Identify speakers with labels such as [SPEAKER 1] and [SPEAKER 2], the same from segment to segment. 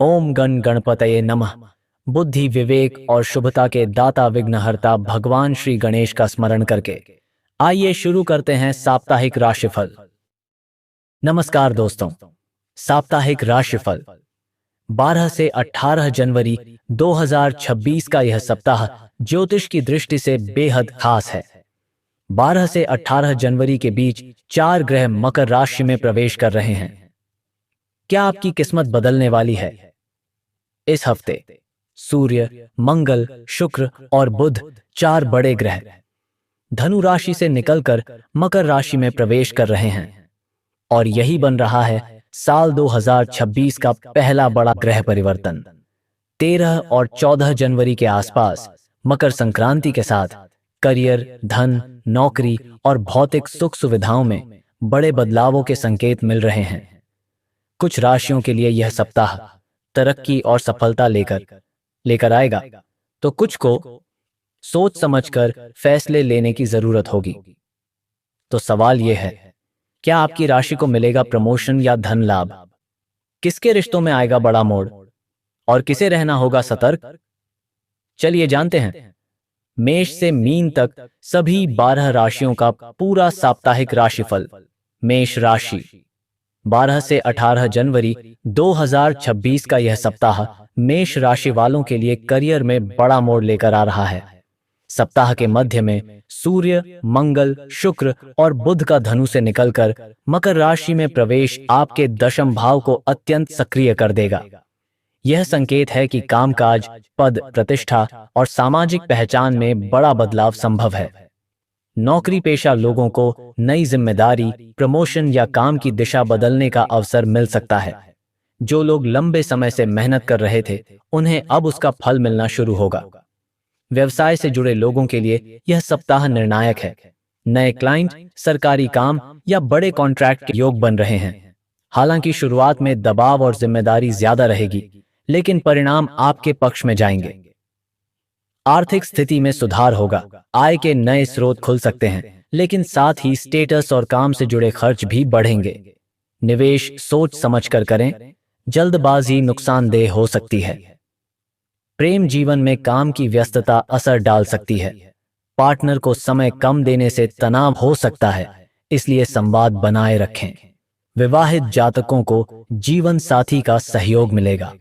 [SPEAKER 1] ओम गण गणपतये नमः। बुद्धि, विवेक और शुभता के दाता विघ्नहर्ता भगवान श्री गणेश का स्मरण करके आइए शुरू करते हैं साप्ताहिक राशिफल। नमस्कार दोस्तों, साप्ताहिक राशिफल 12 से 18 जनवरी 2026 का यह सप्ताह ज्योतिष की दृष्टि से बेहद खास है। 12 से 18 जनवरी के बीच 4 ग्रह मकर राशि में प्रवेश कर रहे हैं। क्या आपकी किस्मत बदलने वाली है? इस हफ्ते सूर्य, मंगल, शुक्र और बुध 4 बड़े ग्रह धनु राशि से निकलकर मकर राशि में प्रवेश कर रहे हैं और यही बन रहा है साल 2026 का पहला बड़ा ग्रह परिवर्तन। 13 और 14 जनवरी के आसपास मकर संक्रांति के साथ करियर, धन, नौकरी और भौतिक सुख सुविधाओं में बड़े बदलावों के संकेत मिल रहे हैं। कुछ राशियों के लिए यह सप्ताह तरक्की और सफलता लेकर आएगा, तो कुछ को सोच समझकर फैसले लेने की जरूरत होगी। तो सवाल यह है, क्या आपकी राशि को मिलेगा प्रमोशन या धन लाभ? किसके रिश्तों में आएगा बड़ा मोड़ और किसे रहना होगा सतर्क? चलिए जानते हैं। मेष से मीन तक सभी 12 राशियों का पूरा साप्ताहिक राशिफल। मेष राशि 12 से 18 जनवरी 2026 का यह सप्ताह मेष राशि वालों के लिए करियर में बड़ा मोड़ लेकर आ रहा है। सप्ताह के मध्य में सूर्य, मंगल, शुक्र और बुध का धनु से निकलकर मकर राशि में प्रवेश आपके दशम भाव को अत्यंत सक्रिय कर देगा। यह संकेत है कि कामकाज, पद, प्रतिष्ठा और सामाजिक पहचान में बड़ा बदलाव संभव है। नौकरी पेशा लोगों को नई जिम्मेदारी, प्रमोशन या काम की दिशा बदलने का अवसर मिल सकता है। जो लोग लंबे समय से मेहनत कर रहे थे, उन्हें अब उसका फल मिलना शुरू होगा। व्यवसाय से जुड़े लोगों के लिए यह सप्ताह निर्णायक है। नए क्लाइंट, सरकारी काम या बड़े कॉन्ट्रैक्ट के योग बन रहे हैं। हालांकि शुरुआत में दबाव और जिम्मेदारी ज्यादा रहेगी, लेकिन परिणाम आपके पक्ष में जाएंगे। आर्थिक स्थिति में सुधार होगा, आय के नए स्रोत खुल सकते हैं, लेकिन साथ ही स्टेटस और काम से जुड़े खर्च भी बढ़ेंगे। निवेश सोच समझकर करें, जल्दबाजी नुकसानदेह हो सकती है। प्रेम जीवन में काम की व्यस्तता असर डाल सकती है। पार्टनर को समय कम देने से तनाव हो सकता है, इसलिए संवाद बनाए रखें। विवाहित जातकों को जीवन साथी का सहयोग मिलेगा।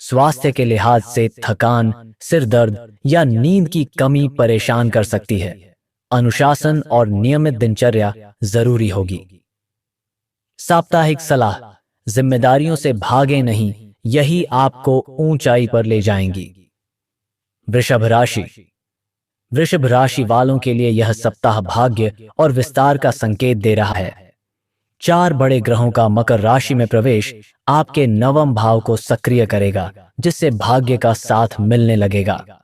[SPEAKER 1] स्वास्थ्य के लिहाज से थकान, सिर दर्द या नींद की कमी परेशान कर सकती है। अनुशासन और नियमित दिनचर्या जरूरी होगी। साप्ताहिक सलाह, जिम्मेदारियों से भागे नहीं, यही आपको ऊंचाई पर ले जाएंगी। वृषभ राशि वृषभ राशि वालों के लिए यह सप्ताह भाग्य और विस्तार का संकेत दे रहा है। 4 बड़े ग्रहों का मकर राशि में प्रवेश आपके नवम भाव को सक्रिय करेगा, जिससे भाग्य का साथ मिलने लगेगा।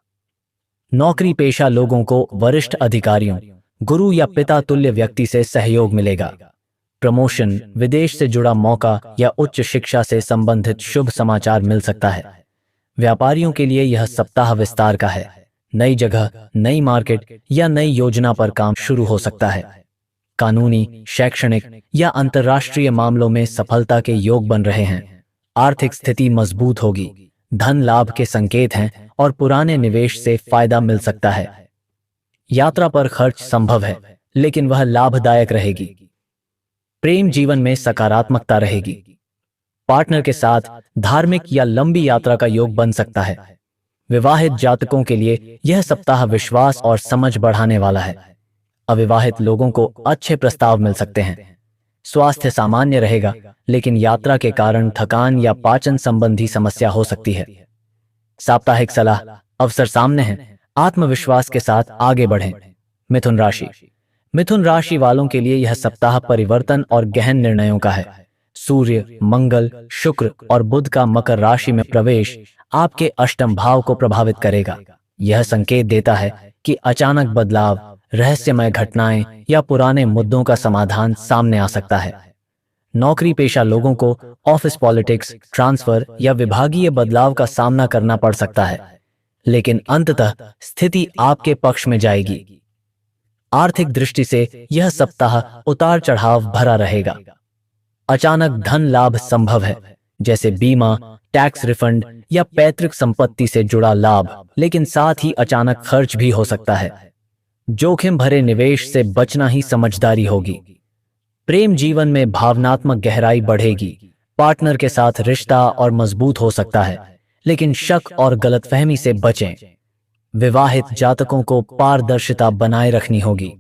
[SPEAKER 1] नौकरी पेशा लोगों को वरिष्ठ अधिकारियों, गुरु या पिता तुल्य व्यक्ति से सहयोग मिलेगा। प्रमोशन, विदेश से जुड़ा मौका या उच्च शिक्षा से संबंधित शुभ समाचार मिल सकता है। व्यापारियों के लिए यह सप्ताह विस्तार का है। नई जगह, नई मार्केट या नई योजना पर काम शुरू हो सकता है। कानूनी, शैक्षणिक या अंतर्राष्ट्रीय मामलों में सफलता के योग बन रहे हैं। आर्थिक स्थिति मजबूत होगी, धन लाभ के संकेत हैं और पुराने निवेश से फायदा मिल सकता है। यात्रा पर खर्च संभव है, लेकिन वह लाभदायक रहेगी। प्रेम जीवन में सकारात्मकता रहेगी। पार्टनर के साथ धार्मिक या लंबी यात्रा का योग बन सकता है। विवाहित जातकों के लिए यह सप्ताह विश्वास और समझ बढ़ाने वाला है। अविवाहित लोगों को अच्छे प्रस्ताव मिल सकते हैं। स्वास्थ्य सामान्य रहेगा, लेकिन यात्रा के कारण थकान या पाचन संबंधी समस्या हो सकती है। साप्ताहिक सलाह, अवसर सामने हैं, आत्मविश्वास के साथ आगे बढ़ें। मिथुन राशि मिथुन राशि वालों के लिए यह सप्ताह परिवर्तन और गहन निर्णयों का है। सूर्य, मंगल, शुक्र और बुध का मकर राशि में प्रवेश आपके अष्टम भाव को प्रभावित करेगा। यह संकेत देता है कि अचानक बदलाव, रहस्यमय घटनाएं या पुराने मुद्दों का समाधान सामने आ सकता है। नौकरी पेशा लोगों को ऑफिस पॉलिटिक्स, ट्रांसफर या विभागीय बदलाव का सामना करना पड़ सकता है, लेकिन अंततः स्थिति आपके पक्ष में जाएगी। आर्थिक दृष्टि से यह सप्ताह उतार चढ़ाव भरा रहेगा। अचानक धन लाभ संभव है, जैसे बीमा, टैक्स रिफंड या पैतृक संपत्ति से जुड़ा लाभ, लेकिन साथ ही अचानक खर्च भी हो सकता है। जोखिम भरे निवेश से बचना ही समझदारी होगी। प्रेम जीवन में भावनात्मक गहराई बढ़ेगी। पार्टनर के साथ रिश्ता और मजबूत हो सकता है, लेकिन शक और गलतफहमी से बचें। विवाहित जातकों को पारदर्शिता बनाए रखनी होगी।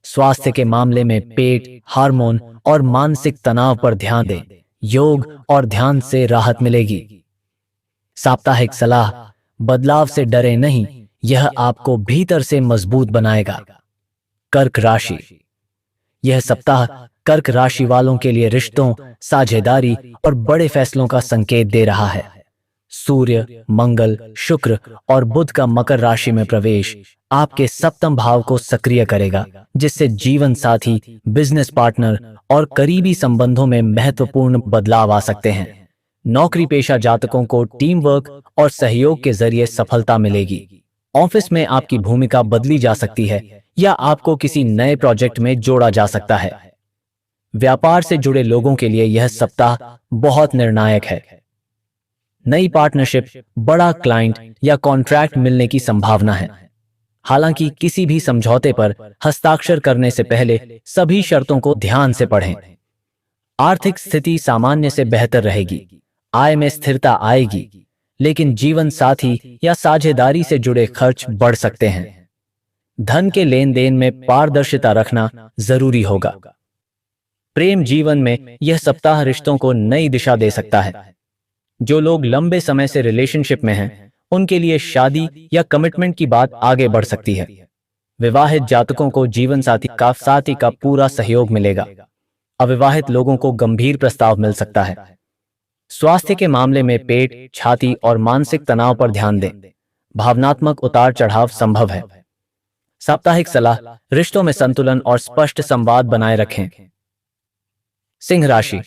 [SPEAKER 1] स्वास्थ्य के मामले में पेट, हार्मोन और मानसिक तनाव पर ध्यान दें। योग और ध्यान से राहत मिलेगी। साप्ताहिक सलाह, बदलाव से डरे नहीं, यह आपको भीतर से मजबूत बनाएगा। कर्क राशि। यह सप्ताह कर्क राशि वालों के लिए रिश्तों, साझेदारी और बड़े फैसलों का संकेत दे रहा है। सूर्य, मंगल, शुक्र और बुध का मकर राशि में प्रवेश आपके सप्तम भाव को सक्रिय करेगा, जिससे जीवन साथी, बिजनेस पार्टनर और करीबी संबंधों में महत्वपूर्ण बदलाव आ सकते हैं। नौकरी पेशा जातकों को टीम वर्क और सहयोग के जरिए सफलता मिलेगी। ऑफिस में आपकी भूमिका बदली जा सकती है या आपको किसी नए प्रोजेक्ट में जोड़ा जा सकता है। व्यापार से जुड़े लोगों के लिए यह सप्ताह बहुत निर्णायक है। नई पार्टनरशिप, बड़ा क्लाइंट या कॉन्ट्रैक्ट मिलने की संभावना है। हालांकि किसी भी समझौते पर हस्ताक्षर करने से पहले सभी शर्तों को ध्यान से पढ़ें। आर्थिक स्थिति सामान्य से बेहतर रहेगी। आय में स्थिरता आएगी, लेकिन जीवन साथी या साझेदारी से जुड़े खर्च बढ़ सकते हैं। धन के लेन देन में पारदर्शिता रखना जरूरी होगा। प्रेम जीवन में यह सप्ताह रिश्तों को नई दिशा दे सकता है। जो लोग लंबे समय से रिलेशनशिप में हैं, उनके लिए शादी या कमिटमेंट की बात आगे बढ़ सकती है। विवाहित जातकों को जीवन साथी का पूरा सहयोग मिलेगा। अविवाहित लोगों को गंभीर प्रस्ताव मिल सकता है। स्वास्थ्य के मामले में पेट, छाती और मानसिक तनाव पर ध्यान दें। भावनात्मक उतार चढ़ाव संभव है। साप्ताहिक सलाह, रिश्तों में संतुलन और स्पष्ट संवाद बनाए रखें। सिंह राशि।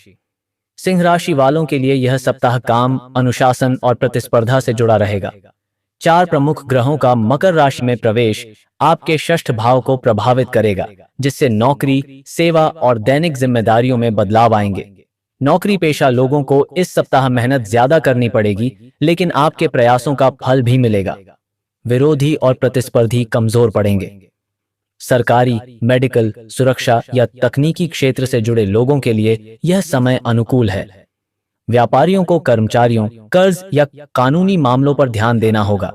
[SPEAKER 1] सिंह राशि वालों के लिए यह सप्ताह काम, अनुशासन और प्रतिस्पर्धा से जुड़ा रहेगा। 4 प्रमुख ग्रहों का मकर राशि में प्रवेश आपके षष्ठ भाव को प्रभावित करेगा, जिससे नौकरी, सेवा और दैनिक जिम्मेदारियों में बदलाव आएंगे। नौकरी पेशा लोगों को इस सप्ताह मेहनत ज्यादा करनी पड़ेगी, लेकिन आपके प्रयासों का फल भी मिलेगा। विरोधी और प्रतिस्पर्धी कमजोर पड़ेंगे। सरकारी, मेडिकल, सुरक्षा या तकनीकी क्षेत्र से जुड़े लोगों के लिए यह समय अनुकूल है। व्यापारियों को कर्मचारियों, कर्ज या कानूनी मामलों पर ध्यान देना होगा।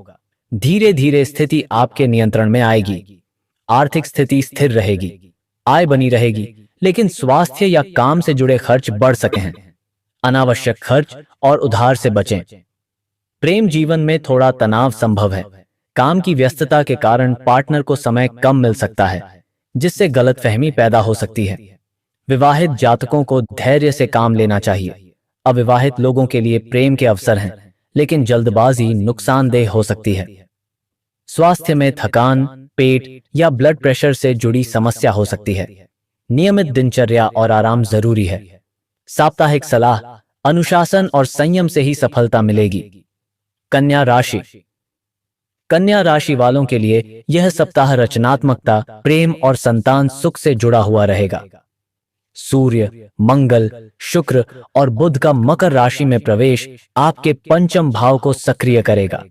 [SPEAKER 1] धीरे धीरे स्थिति आपके नियंत्रण में आएगी। आर्थिक स्थिति स्थिर रहेगी। आय बनी रहेगी, लेकिन स्वास्थ्य या काम से जुड़े खर्च बढ़ सकते हैं। अनावश्यक खर्च और उधार से बचें। प्रेम जीवन में थोड़ा तनाव संभव है। काम की व्यस्तता के कारण पार्टनर को समय कम मिल सकता है, जिससे गलतफहमी पैदा हो सकती है। विवाहित जातकों को धैर्य से काम लेना चाहिए। अविवाहित लोगों के लिए प्रेम के अवसर हैं, लेकिन जल्दबाजी नुकसानदेह हो सकती है। स्वास्थ्य में थकान, पेट या ब्लड प्रेशर से जुड़ी समस्या हो सकती है। नियमित दिनचर्या और आराम जरूरी है। साप्ताहिक सलाह, अनुशासन और संयम से ही सफलता मिलेगी। कन्या राशि। कन्या राशि वालों के लिए यह सप्ताह रचनात्मकता, प्रेम और संतान सुख से जुड़ा हुआ रहेगा। सूर्य, मंगल, शुक्र और बुध का मकर राशि में प्रवेश आपके पंचम भाव को सक्रिय करेगा,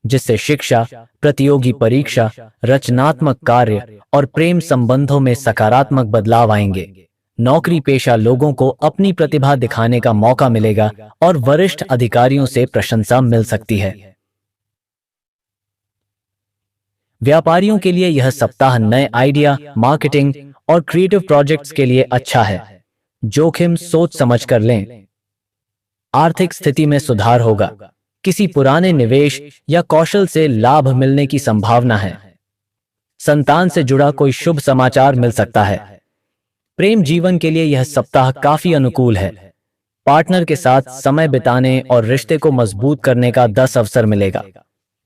[SPEAKER 1] जिससे शिक्षा, प्रतियोगी परीक्षा, रचनात्मक कार्य और प्रेम संबंधों में सकारात्मक बदलाव आएंगे। नौकरी पेशा लोगों को अपनी प्रतिभा दिखाने का मौका मिलेगा और वरिष्ठ अधिकारियों से प्रशंसा मिल सकती है। व्यापारियों के लिए यह सप्ताह नए आइडिया, मार्केटिंग और क्रिएटिव प्रोजेक्ट्स के लिए अच्छा है। जोखिम सोच समझ कर लें। आर्थिक स्थिति में सुधार होगा। किसी पुराने निवेश या कौशल से लाभ मिलने की संभावना है। संतान से जुड़ा कोई शुभ समाचार मिल सकता है। प्रेम जीवन के लिए यह सप्ताह काफी अनुकूल है। पार्टनर के साथ समय बिताने और रिश्ते को मजबूत करने का 10 अवसर मिलेगा।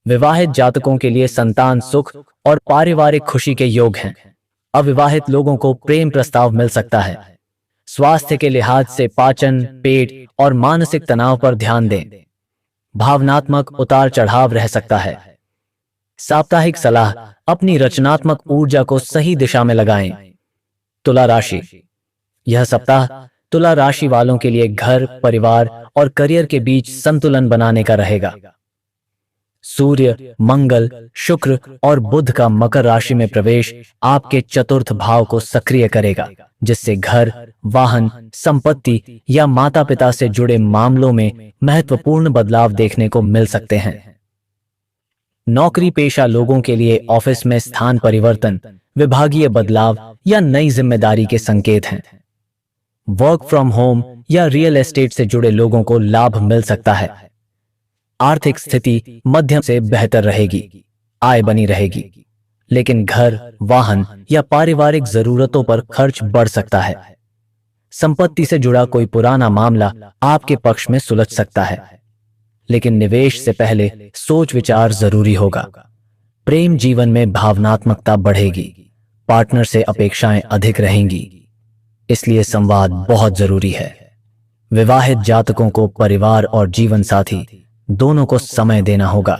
[SPEAKER 1] विवाहित जातकों के लिए संतान सुख और पारिवारिक खुशी के योग हैं। अविवाहित लोगों को प्रेम प्रस्ताव मिल सकता है। स्वास्थ्य के लिहाज से पाचन, पेट और मानसिक तनाव पर ध्यान दें। भावनात्मक उतार चढ़ाव रह सकता है। साप्ताहिक सलाह, अपनी रचनात्मक ऊर्जा को सही दिशा में लगाएं। तुला राशि। यह सप्ताह तुला राशि वालों के लिए घर, परिवार और करियर के बीच संतुलन बनाने का रहेगा। सूर्य, मंगल, शुक्र और बुध का मकर राशि में प्रवेश आपके चतुर्थ भाव को सक्रिय करेगा, जिससे घर, वाहन, संपत्ति या माता पिता से जुड़े मामलों में महत्वपूर्ण बदलाव देखने को मिल सकते हैं। नौकरी पेशा लोगों के लिए ऑफिस में स्थान परिवर्तन, विभागीय बदलाव या नई जिम्मेदारी के संकेत हैं। वर्क फ्रॉम होम या रियल एस्टेट से जुड़े लोगों को लाभ मिल सकता है। आर्थिक स्थिति मध्यम से बेहतर रहेगी, आय बनी रहेगी, लेकिन घर, वाहन या पारिवारिक जरूरतों पर खर्च बढ़ सकता है। संपत्ति से जुड़ा कोई पुराना मामला आपके पक्ष में सुलझ सकता है, लेकिन निवेश से पहले सोच विचार जरूरी होगा। प्रेम जीवन में भावनात्मकता बढ़ेगी, पार्टनर से अपेक्षाएं अधिक रहेंगी, इसलिए संवाद बहुत जरूरी है। विवाहित जातकों को परिवार और जीवन साथी दोनों को समय देना होगा।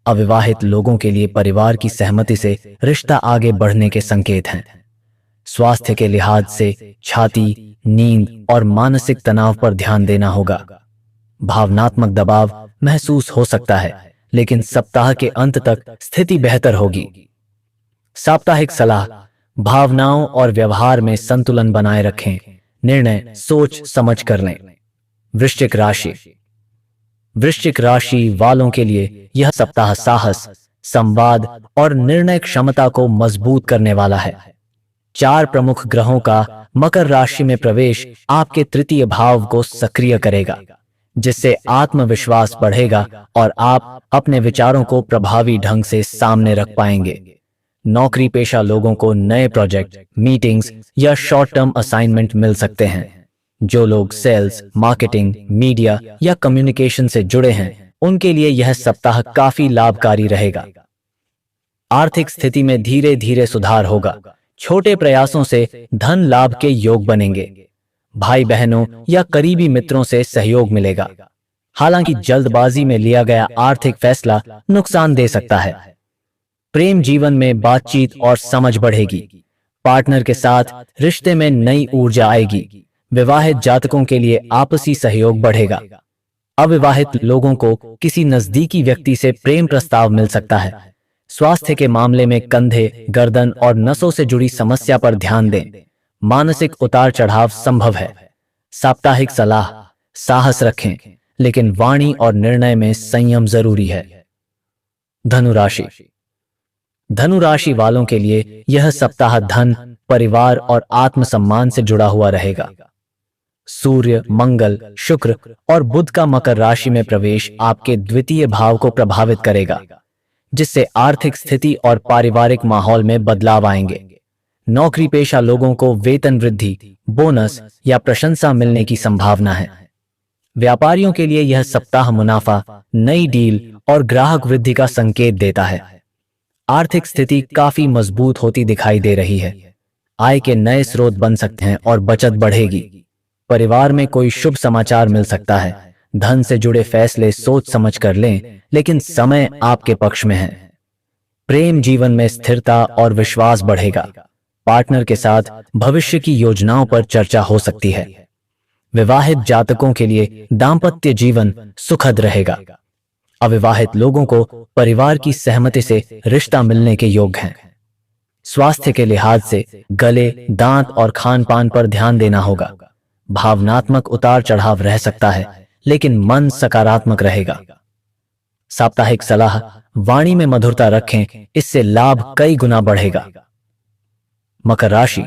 [SPEAKER 1] अविवाहित लोगों के लिए परिवार की सहमति से रिश्ता आगे बढ़ने के संकेत हैं। स्वास्थ्य के लिहाज से छाती, नींद और मानसिक तनाव पर ध्यान देना होगा। भावनात्मक दबाव महसूस हो सकता है, लेकिन सप्ताह के अंत तक स्थिति बेहतर होगी। साप्ताहिक सलाह, भावनाओं और व्यवहार में संतुलन बनाए रखें, निर्णय सोच समझ कर लें। वृश्चिक राशि। वृश्चिक राशि वालों के लिए यह सप्ताह साहस, संवाद और निर्णय क्षमता को मजबूत करने वाला है। 4 प्रमुख ग्रहों का मकर राशि में प्रवेश आपके तृतीय भाव को सक्रिय करेगा, जिससे आत्मविश्वास बढ़ेगा और आप अपने विचारों को प्रभावी ढंग से सामने रख पाएंगे। नौकरी पेशा लोगों को नए प्रोजेक्ट, मीटिंग्स या शॉर्ट टर्म असाइनमेंट मिल सकते हैं। जो लोग सेल्स, मार्केटिंग, मीडिया या कम्युनिकेशन से जुड़े हैं, उनके लिए यह सप्ताह काफी लाभकारी रहेगा। आर्थिक स्थिति में धीरे धीरे सुधार होगा। छोटे प्रयासों से धन लाभ के योग बनेंगे। भाई बहनों या करीबी मित्रों से सहयोग मिलेगा। हालांकि जल्दबाजी में लिया गया आर्थिक फैसला नुकसान दे सकता है। प्रेम जीवन में बातचीत और समझ बढ़ेगी। पार्टनर के साथ रिश्ते में नई ऊर्जा आएगी। विवाहित जातकों के लिए आपसी सहयोग बढ़ेगा। अविवाहित लोगों को किसी नजदीकी व्यक्ति से प्रेम प्रस्ताव मिल सकता है। स्वास्थ्य के मामले में कंधे, गर्दन और नसों से जुड़ी समस्या पर ध्यान दें। मानसिक उतार चढ़ाव संभव है। साप्ताहिक सलाह, साहस रखें, लेकिन वाणी और निर्णय में संयम जरूरी है। धनुराशि। धनुराशि वालों के लिए यह सप्ताह धन, परिवार और आत्मसम्मान से जुड़ा हुआ रहेगा। सूर्य, मंगल, शुक्र और बुध का मकर राशि में प्रवेश आपके द्वितीय भाव को प्रभावित करेगा, जिससे आर्थिक स्थिति और पारिवारिक माहौल में बदलाव आएंगे। नौकरी पेशा लोगों को वेतन वृद्धि, बोनस या प्रशंसा मिलने की संभावना है। व्यापारियों के लिए यह सप्ताह मुनाफा, नई डील और ग्राहक वृद्धि का संकेत देता है। आर्थिक स्थिति काफी मजबूत होती दिखाई दे रही है। आय के नए स्रोत बन सकते हैं और बचत बढ़ेगी। परिवार में कोई शुभ समाचार मिल सकता है। धन से जुड़े फैसले सोच समझ कर लें, लेकिन समय आपके पक्ष में है। प्रेम जीवन में स्थिरता और विश्वास बढ़ेगा। पार्टनर के साथ भविष्य की योजनाओं पर चर्चा हो सकती है। विवाहित जातकों के लिए दाम्पत्य जीवन सुखद रहेगा। अविवाहित लोगों को परिवार की सहमति से रिश्ता मिलने के योग हैं। स्वास्थ्य के लिहाज से गले, दांत और खान पान पर ध्यान देना होगा। भावनात्मक उतार चढ़ाव रह सकता है, लेकिन मन सकारात्मक रहेगा। साप्ताहिक सलाह, वाणी में मधुरता रखें, इससे लाभ कई गुना बढ़ेगा। मकर राशि।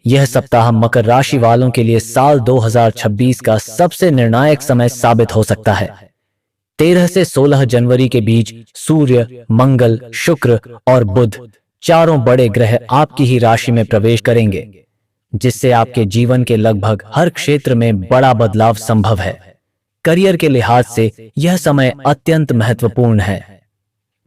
[SPEAKER 1] यह सप्ताह मकर राशि वालों के लिए साल 2026 का सबसे निर्णायक समय साबित हो सकता है। 13 से 16 जनवरी के बीच सूर्य, मंगल, शुक्र और बुध चारों बड़े ग्रह आपकी ही राशि में प्रवेश करेंगे, जिससे आपके जीवन के लगभग हर क्षेत्र में बड़ा बदलाव संभव है। करियर के लिहाज से यह समय अत्यंत महत्वपूर्ण है।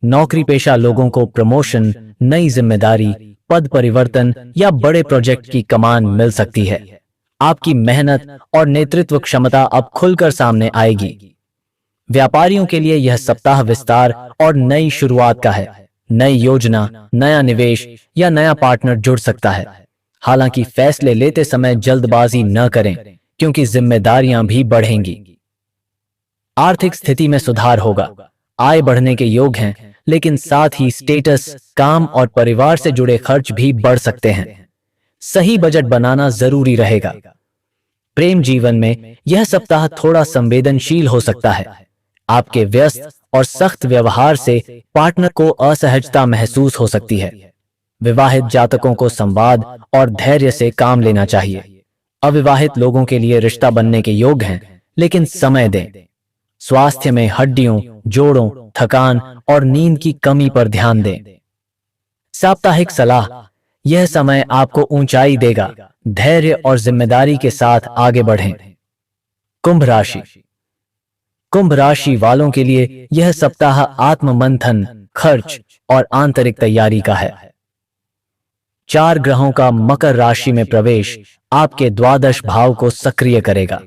[SPEAKER 1] नौकरी पेशा लोगों को प्रमोशन, नई जिम्मेदारी, पद परिवर्तन या बड़े प्रोजेक्ट की कमान मिल सकती है। आपकी मेहनत और नेतृत्व क्षमता अब खुलकर सामने आएगी। व्यापारियों के लिए यह सप्ताह विस्तार और नई शुरुआत का है। नई योजना, नया निवेश या नया पार्टनर जुड़ सकता है। हालांकि फैसले लेते समय जल्दबाजी न करें, क्योंकि जिम्मेदारियां भी बढ़ेंगी। आर्थिक स्थिति में सुधार होगा, आय बढ़ने के योग हैं, लेकिन साथ ही स्टेटस, काम और परिवार से जुड़े खर्च भी बढ़ सकते हैं। सही बजट बनाना जरूरी रहेगा। प्रेम जीवन में यह सप्ताह थोड़ा संवेदनशील हो सकता है। आपके व्यस्त और सख्त व्यवहार से पार्टनर को असहजता महसूस हो सकती है। विवाहित जातकों को संवाद और धैर्य से काम लेना चाहिए। अविवाहित लोगों के लिए रिश्ता बनने के योग हैं, लेकिन समय दें। स्वास्थ्य में हड्डियों, जोड़ों, थकान और नींद की कमी पर ध्यान दें। साप्ताहिक सलाह, यह समय आपको ऊंचाई देगा। धैर्य और जिम्मेदारी के साथ आगे बढ़ें। कुंभ राशि। कुंभ राशि वालों के लिए यह सप्ताह आत्ममंथन, खर्च और आंतरिक तैयारी का है। 4 ग्रहों का मकर राशि में प्रवेश आपके द्वादश भाव को सक्रिय करेगा,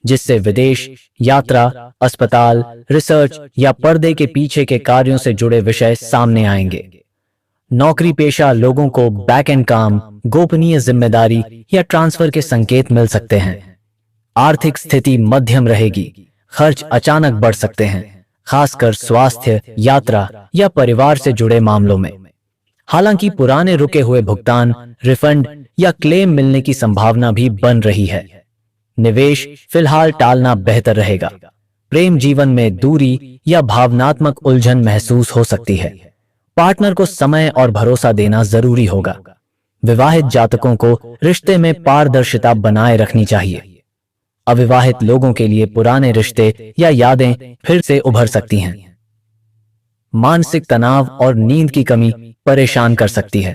[SPEAKER 1] जिससे विदेश, यात्रा, अस्पताल, रिसर्च या पर्दे के पीछे के कार्यों से जुड़े विषय सामने आएंगे। नौकरी पेशा लोगों को बैक एंड काम, गोपनीय जिम्मेदारी या ट्रांसफर के संकेत मिल सकते हैं। आर्थिक स्थिति मध्यम रहेगी, खर्च अचानक बढ़ सकते हैं, खासकर स्वास्थ्य, यात्रा या परिवार से जुड़े मामलों में। हालांकि पुराने रुके हुए भुगतान, रिफंड या क्लेम मिलने की संभावना भी बन रही है। निवेश फिलहाल टालना बेहतर रहेगा। प्रेम जीवन में दूरी या भावनात्मक उलझन महसूस हो सकती है। पार्टनर को समय और भरोसा देना जरूरी होगा। विवाहित जातकों को रिश्ते में पारदर्शिता बनाए रखनी चाहिए। अविवाहित लोगों के लिए पुराने रिश्ते या यादें फिर से उभर सकती हैं। मानसिक तनाव और नींद की कमी परेशान कर सकती है।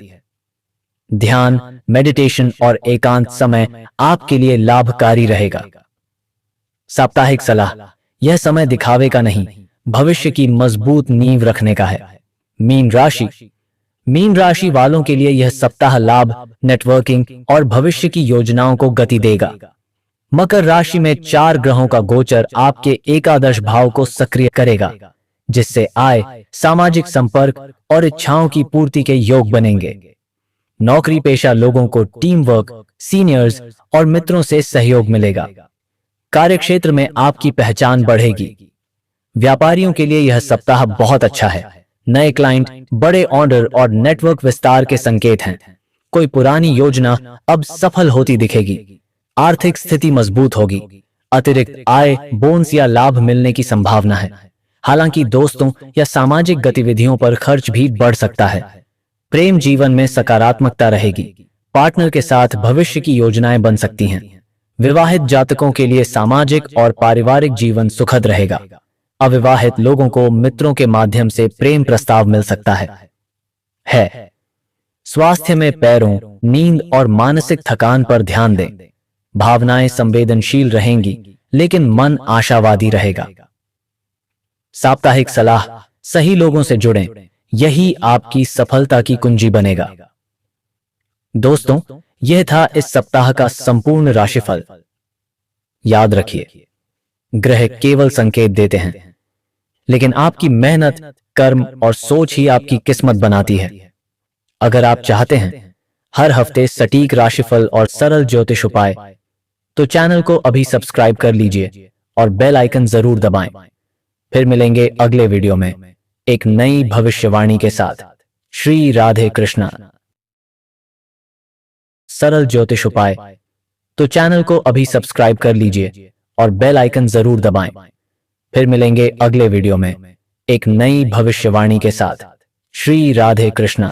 [SPEAKER 1] ध्यान, मेडिटेशन और एकांत समय आपके लिए लाभकारी रहेगा। साप्ताहिक सलाह, यह समय दिखावे का नहीं, भविष्य की मजबूत नींव रखने का है। मीन राशि। मीन राशि वालों के लिए यह सप्ताह लाभ, नेटवर्किंग और भविष्य की योजनाओं को गति देगा। मकर राशि में 4 ग्रहों का गोचर आपके एकादश भाव को सक्रिय करेगा, जिससे आय, सामाजिक संपर्क और इच्छाओं की पूर्ति के योग बनेंगे। नौकरी पेशा लोगों को टीम वर्क, सीनियर्स और मित्रों से सहयोग मिलेगा। कार्यक्षेत्र में आपकी पहचान बढ़ेगी। व्यापारियों के लिए यह सप्ताह बहुत अच्छा है। नए क्लाइंट, बड़े ऑर्डर और नेटवर्क विस्तार के संकेत हैं। कोई पुरानी योजना अब सफल होती दिखेगी। आर्थिक स्थिति मजबूत होगी। अतिरिक्त आय, बोनस या लाभ मिलने की संभावना है। हालांकि दोस्तों या सामाजिक गतिविधियों पर खर्च भी बढ़ सकता है। प्रेम जीवन में सकारात्मकता रहेगी। पार्टनर के साथ भविष्य की योजनाएं बन सकती हैं। विवाहित जातकों के लिए सामाजिक और पारिवारिक जीवन सुखद रहेगा। अविवाहित लोगों को मित्रों के माध्यम से प्रेम प्रस्ताव मिल सकता है। स्वास्थ्य में पैरों, नींद और मानसिक थकान पर ध्यान दें। भावनाएं संवेदनशील रहेंगी, लेकिन मन आशावादी रहेगा। साप्ताहिक सलाह, सही लोगों से जुड़ें, यही आपकी सफलता की कुंजी बनेगा। दोस्तों, यह था इस सप्ताह का संपूर्ण राशिफल। याद रखिए, ग्रह केवल संकेत देते हैं, लेकिन आपकी मेहनत, कर्म और सोच ही आपकी किस्मत बनाती है। अगर आप चाहते हैं हर हफ्ते सटीक राशिफल और सरल ज्योतिष उपाय, तो चैनल को अभी सब्सक्राइब कर लीजिए और बेल आइकन जरूर दबाएं। फिर मिलेंगे अगले वीडियो में एक नई भविष्यवाणी के साथ। श्री राधे कृष्णा। सरल ज्योतिष उपाय, तो चैनल को अभी सब्सक्राइब कर लीजिए और बेल आइकन जरूर दबाएं। फिर मिलेंगे अगले वीडियो में एक नई भविष्यवाणी के साथ। श्री राधे कृष्णा।